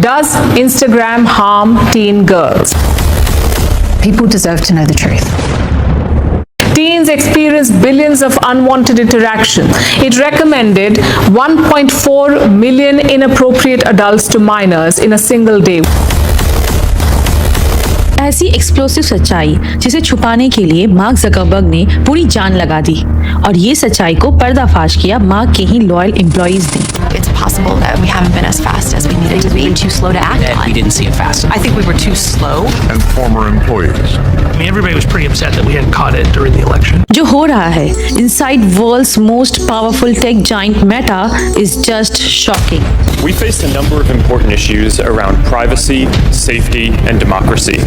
Does Instagram harm teen girls? People deserve to know the truth. Teens experience billions of unwanted interaction. It recommended 1.4 million inappropriate adults to minors in a single day. ऐसी explosive सच्चाई जिसे छुपाने के लिए mark Zuckerberg ने पूरी जान लगा दी, और ये सच्चाई को पर्दाफाश किया मार्क के ही लॉयल एम्प्लॉइज ने। It's possible that we haven't been as fast as we needed to be. We've been too slow to act on. We didn't see it fast enough. I think we were too slow. And former employees. I mean, everybody was pretty upset that we hadn't caught it during the election. जो हो रहा है inside world's most powerful tech giant Meta is just shocking. We face a number of important issues around privacy, safety, and democracy.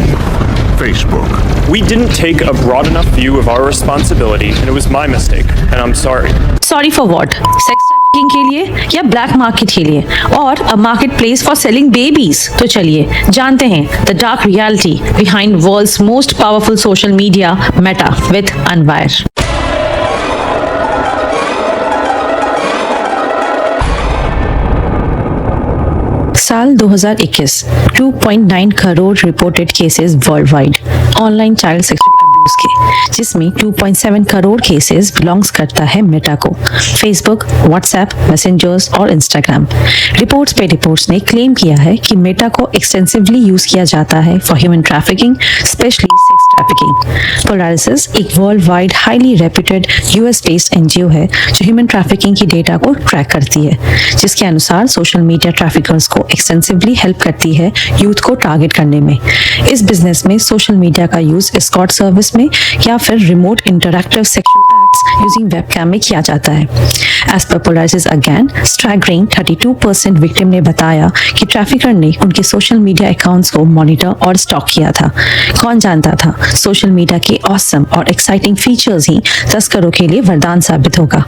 Facebook. We didn't take a broad enough view of our responsibility, and it was my mistake, and I'm sorry. Sorry for what? Sex trafficking के लिए या black market के लिए, और a marketplace for selling babies? तो चलिए जानते हैं the dark reality behind world's most powerful social media Meta with Anwar. साल 2021, 2.9 crore reported cases world wide online child sexual abuse के, जिसमें 2.7 करोड़ केसेस बिलोंग्स करता है मेटा को, फेसबुक, व्हाट्सएप, मैसेंजर्स और इंस्टाग्राम। रिपोर्ट्स पे रिपोर्ट्स ने क्लेम किया है कि मेटा को एक्सटेंसिवली यूज किया जाता है for human trafficking, specially sex trafficking. Polaris is एक worldwide highly reputed US based NGO है जो ह्यूमन ट्रैफिकिंग की डेटा को ट्रैक करती है, जिसके अनुसार सोशल मीडिया ट्रैफिकर्स को एक्सटेंसिवली हेल्प करती है यूथ को टारगेट करने में। इस बिजनेस में सोशल मीडिया का यूज एस्कॉर्ट सर्विस में या फिर remote interactive sexual acts using webcam में किया जाता है। As per पोलारिसिस again staggering 32% victim ने बताया कि ट्रैफिकर ने उनके सोशल मीडिया अकाउंट्स को मॉनिटर और स्टॉक किया था। कौन जानता था सोशल मीडिया के ऑसम और एक्साइटिंग फीचर्स ही तस्करों के लिए वरदान साबित होगा।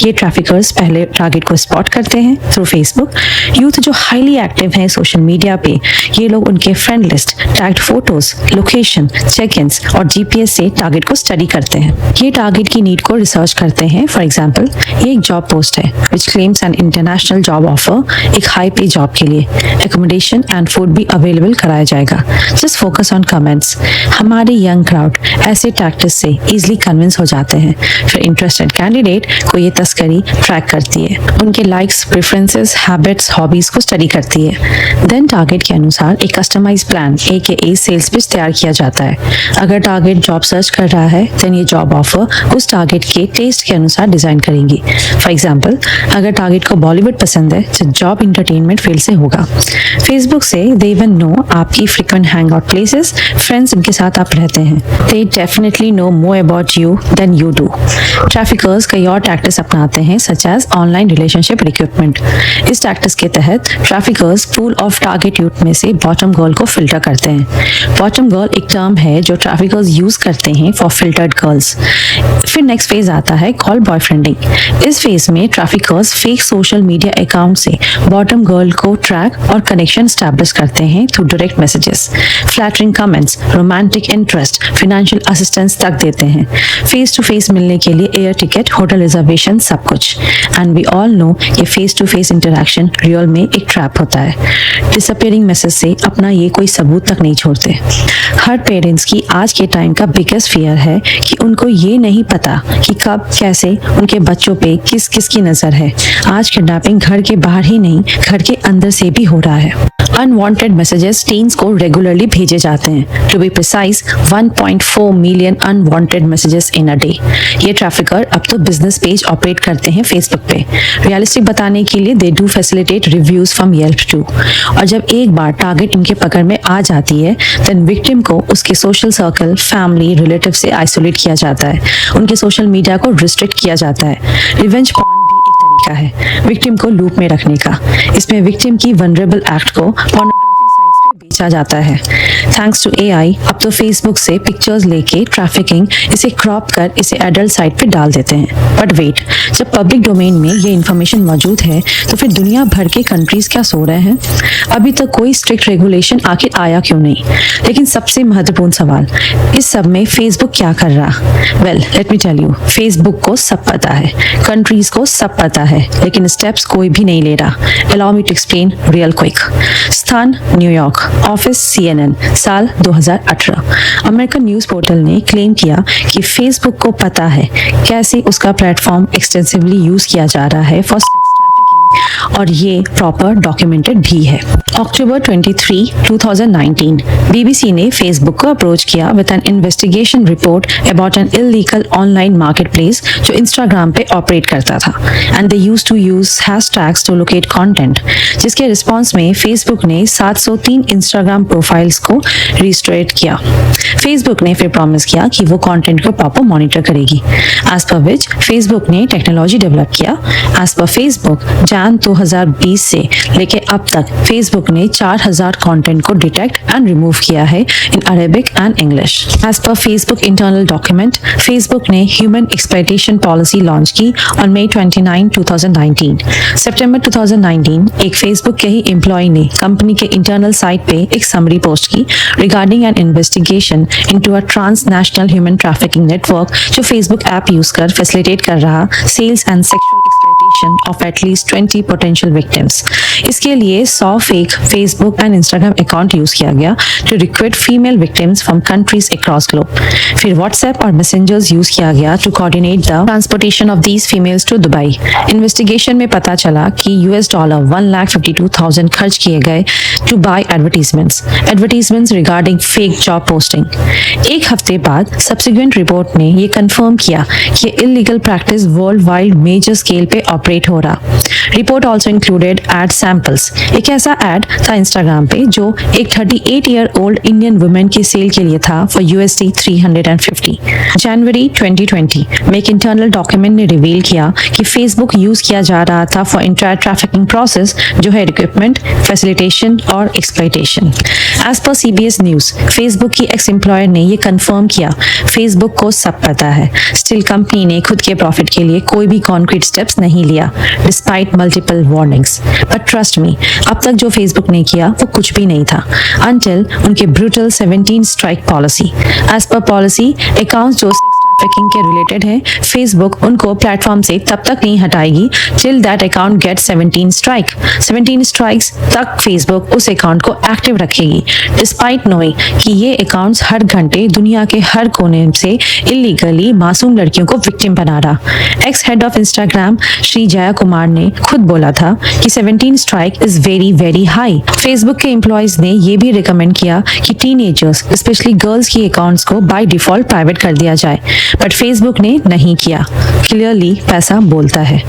ये ट्रैफिकर्स पहले टारगेट को स्पॉट करते हैं थ्रू फेसबुक। यूथ जो हाईली एक्टिव हैं सोशल मीडिया पे, ये लोग उनके friend list, tagged photos, location, check ins और जीपीएस से टारगेट को स्टडी करते हैं। ये टारगेट की नीड को रिसर्च करते हैं। फॉर एग्जाम्पल, ये एक जॉब पोस्ट है which claims an international job offer, एक हाई पे जॉब के लिए एकोमोडेशन एंड फूड भी अवेलेबल कराया जाएगा। Just focus on comments. हमारे यंग क्राउड ऐसे टैक्टिस से इजिली कन्विंस हो जाते हैं। फिर इंटरेस्टेड कैंडिडेट को ये तस्करी ट्रैक करती है, उनके लाइक्स, प्रेफरेंसेस, हैबिट्स, हॉबीज को स्टडी करती है। देन टारगेट के अनुसार एक customise plan AKA sales pitch तैयार किया जाता है। अगर टारगेट जॉब सर्च कर रहा है देन ये जॉब ऑफर उस टारगेट के टेस्ट के अनुसार डिजाइन करेंगी। फॉर एग्जाम्पल, अगर टारगेट को बॉलीवुड पसंद है तो जॉब इंटरटेनमेंट फील्ड से होगा। फेसबुक से दे इवन नो आपकी frequent hang out places, friends जिनके साथ आप रहते हैं। They definitely know more about you than you do. Traffickers कई और टैक्टिस अपनाते हैं such as online relationship recruitment. इस टैक्टिस के तहत traffickers pool of target youth में से बॉटम गर्ल को फिल्टर करते हैं। बॉटम गर्ल एक टर्म है जो ट्रैफिकर्स यूज करते हैं फॉर फिल्टर्ड गर्ल्स। फिर नेक्स्ट फेज आता है कॉल बॉयफ्रेंडिंग। इस फेज में traffickers fake social media account से बॉटम गर्ल को ट्रैक और कनेक्शन स्टैब्लिश करते हैं through direct messages, flattering comments, romantic interest, financial assistance तक देते हैं। फेस टू फेस मिलने के लिए एयर टिकट, होटल रिजर्वेशन, सब कुछ। एंड वी ऑल नो ये face to face interaction real में एक ट्रैप होता है। डिसअपियरिंग मैसेज से अपना ये कोई सबूत तक नहीं छोड़ते। हर पेरेंट्स की आज के टाइम का बिगेस्ट फियर है कि उनको ये नहीं पता कि कब कैसे उनके बच्चों पे किस किस की नजर है। आज किडनैपिंग घर के बाहर ही नहीं, घर के अंदर से भी हो रहा है। अनवांटेड मैसेजेस टीन्स को रेगुलरली भेजे जाते हैं। To be precise 1.4 million unwanted messages in a day. ये ट्रैफिकर अब तो बिजनेस पेज ऑपरेट करते हैं फेसबुक पे। रियलिस्टिक बताने के लिए they do facilitate reviews from Yelp too. और जब एक बार टारगेट इनके पकड़ में आ जाती है देन विक्टिम को उसके सोशल सर्कल, फैमिली, रिलेटिव से आइसोलेट किया जाता है। उनके सोशल मीडिया को रिस्ट्रिक्ट किया जाता है। रिवेंज पॉर्न भी एक तरीका है विक्टिम को लूप में रखने का। इसमें विक्टिम की वनरेबल एक्ट को पोर्नोग्राफी साइट्स पे बेचा जाता है। थैंक्स टू एआई अब तो फेसबुक से पिक्चर्स लेके ट्रैफिकिंग इसे क्रॉप कर इसे एडल्ट साइट पे डाल देते हैं। बट वेट, जब पब्लिक डोमेन में ये इन्फॉर्मेशन मौजूद है तो फिर दुनिया भर के कंट्रीज क्या सो रहे हैं? अभी तक कोई स्ट्रिक्ट रेगुलेशन आखिर आया क्यों नहीं? लेकिन सबसे महत्वपूर्ण सवाल, इस सब में फेसबुक क्या कर रहा? Well, let me tell you, Facebook को सब पता है, कंट्रीज को सब पता है, लेकिन स्टेप्स कोई भी नहीं ले रहा। Allow me to explain real quick. स्थान न्यूयॉर्क, ऑफिस CNN, साल 2018। अमेरिकन न्यूज पोर्टल ने क्लेम किया कि फेसबुक को पता है कैसे उसका प्लेटफॉर्म एक्सटेंसिवली यूज किया जा रहा है फॉर सेक्स ट्रैफिकिंग, और ये प्रॉपर डॉक्यूमेंटेड भी है। अक्टूबर 23, 2019, BBC ने फेसबुक को अप्रोच किया with an investigation report about an illegal online marketplace जो इंस्टाग्राम पे ऑपरेट करता था, and they used to use hashtags to locate content, जिसके रिस्पॉन्स में फेसबुक ने 703 इंस्टाग्राम प्रोफाइल्स को रिस्ट्रिक्ट किया। फेसबुक ने फिर प्रॉमिस किया कि वो कंटेंट को प्रॉपर मॉनिटर करेगी, एज पर विच फेसबुक ने टेक्नोलॉजी डेवलप किया। एज पर फेसबुक, जैन 2020 से लेके अब तक फेसबुक ने 4000 कंटेंट को डिटेक्ट एंड रिमूव किया है in Arabic and English. As पर फेसबुक इंटरनल डॉक्यूमेंट, फेसबुक ने ह्यूमन एक्सप्लॉयटेशन पॉलिसी लॉन्च की ऑन May 29, 2019। सितंबर 2019 एक फेसबुक के ही एम्प्लॉय ने कंपनी के इंटरनल साइट पे एक समरी पोस्ट की regarding an investigation into a transnational human trafficking network जो फेसबुक ऐप यूज कर फैसिलिटेट कर रहा sales and sexual exploitation of at least 20 potential victims. इसके लिए 100 fake Facebook and Instagram account use किया गया to recruit female victims from countries across globe. फिर WhatsApp और मैसेंजर्स यूज किया गया to coordinate the transportation of these females to Dubai. Investigation में पता चला कि $152,000 खर्च किए गए to buy advertisements regarding fake job posting. एक हफ्ते बाद सब्सिक्वेंट रिपोर्ट ने ये कंफर्म किया कि illegal practice world wide major scale पे ऑपरेट हो रहा। Report also included ad samples. एक ऐसा एड था इंस्टाग्राम पे जो एक 38-year-old इंडियन वुमेन के सेल के लिए था फॉर USD 350। जनवरी 2020 में एक इंटरनल डॉक्यूमेंट ने रिवील किया कि फेसबुक यूज किया जा रहा था फॉर इंटर ट्रैफिकिंग प्रोसेस जो है रिक्रूटमेंट, फैसिलिटेशन और एक्सप्लॉयटेशन। एज पर CBS न्यूज, फेसबुक की एक्स एम्प्लॉयर ने ये कंफर्म किया फेसबुक को सब पता है, स्टिल कंपनी ने खुद के प्रॉफिट के लिए कोई भी कॉन्क्रीट स्टेप्स नहीं लिया despite multiple warnings. But trust me, अब तक जो फेसबुक ने किया वो कुछ भी नहीं था अनटिल उनके brutal 17 strike policy. As per policy, accounts जो ट्रैफिकिंग के रिलेटेड है, फेसबुक उनको प्लेटफॉर्म से तब तक नहीं हटाएगी till that account get 17 strike. 17 strikes तक फेसबुक उस अकाउंट को एक्टिव रखेगी डिस्पाइट नोइंग कि ये अकाउंट्स हर घंटे दुनिया के हर कोने से इलीगली मासूम लड़कियों को विक्टिम बना रहा। X head of Instagram Shri Jaya Kumar ने खुद बोला था कि 17 strike is very very high. Facebook के एम्प्लॉयज ने ये भी रिकमेंड किया कि टीनेजर्स स्पेशली गर्ल्स की अकाउंट्स को बाय डिफॉल्ट प्राइवेट कर दिया जाए, बट फेसबुक ने नहीं किया। क्लियरली पैसा बोलता है।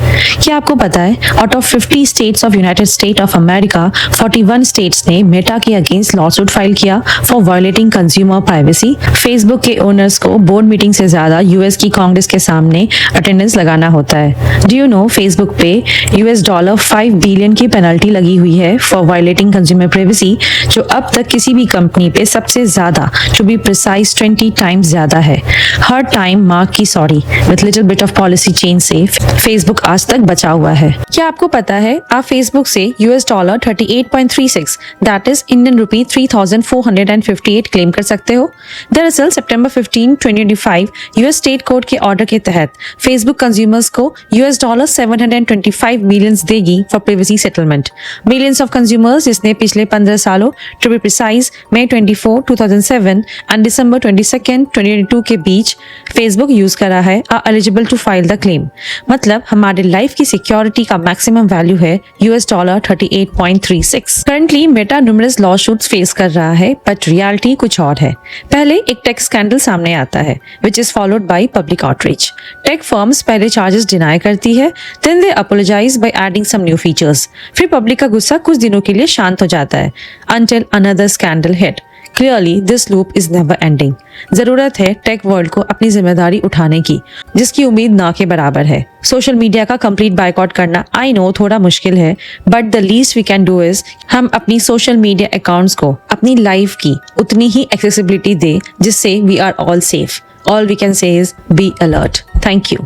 क्या आपको पता है out of 50 states of United state of America 41 states ने मेटा के अगेंस्ट लॉसूट फाइल किया for violating consumer privacy. Facebook के ओनर्स को बोर्ड मीटिंग से ज्यादा यूएस की कांग्रेस के सामने अटेंडेंस लगाना होता है। डू यू नो फेसबुक पे $5 बिलियन की पेनल्टी लगी हुई है फॉर वायलेटिंग कंज्यूमर प्राइवेसी, जो अब तक किसी भी कंपनी पे सबसे ज्यादा, टू बी प्रिसाइज 20 टाइम्स ज्यादा है। हर टाइम मार्क की sorry with little bit of policy change से फेसबुक आज तक बचा हुआ है। क्या आपको पता है आप फेसबुक से $38.36 that is Indian rupee 3,458 claim कर सकते हो। दरअसल सितंबर 15, 2025 यूएस स्टेट कोर्ट के ऑर्डर के तहत फेसबुक कंज्यूमर्स को $725 मिलियन देगी for privacy settlement. Millions of consumers जिसने पिछले 15 सालों to be precise May 24, 2007 and December 22, 2022 के बीच फेसबुक यूज करा है are eligible to file the claim. मतलब हमारे लाइफ की सिक्योरिटी का मैक्सिमम वैल्यू है $38.36। Currently Meta numerous law shoots face कर रहा है, बट रियलिटी कुछ और है। पहले एक टेक स्कैंडल सामने आता है which is followed by public outreach. Tech firms पहले चार्जेस डिनाई करती है, then they apologize by adding some new features. फिर पब्लिक का गुस्सा कुछ दिनों के लिए शांत हो जाता है until another scandal hit. Clearly this loop is never ending. जरूरत है टेक वर्ल्ड को अपनी जिम्मेदारी उठाने की, जिसकी उम्मीद ना के बराबर है। सोशल मीडिया का कंप्लीट बायकॉट करना आई नो थोड़ा मुश्किल है, but the least we can do is हम अपनी सोशल मीडिया अकाउंट्स को अपनी लाइफ की उतनी ही एक्सेसिबिलिटी दे जिससे we are all safe. All we can say is be alert. Thank you.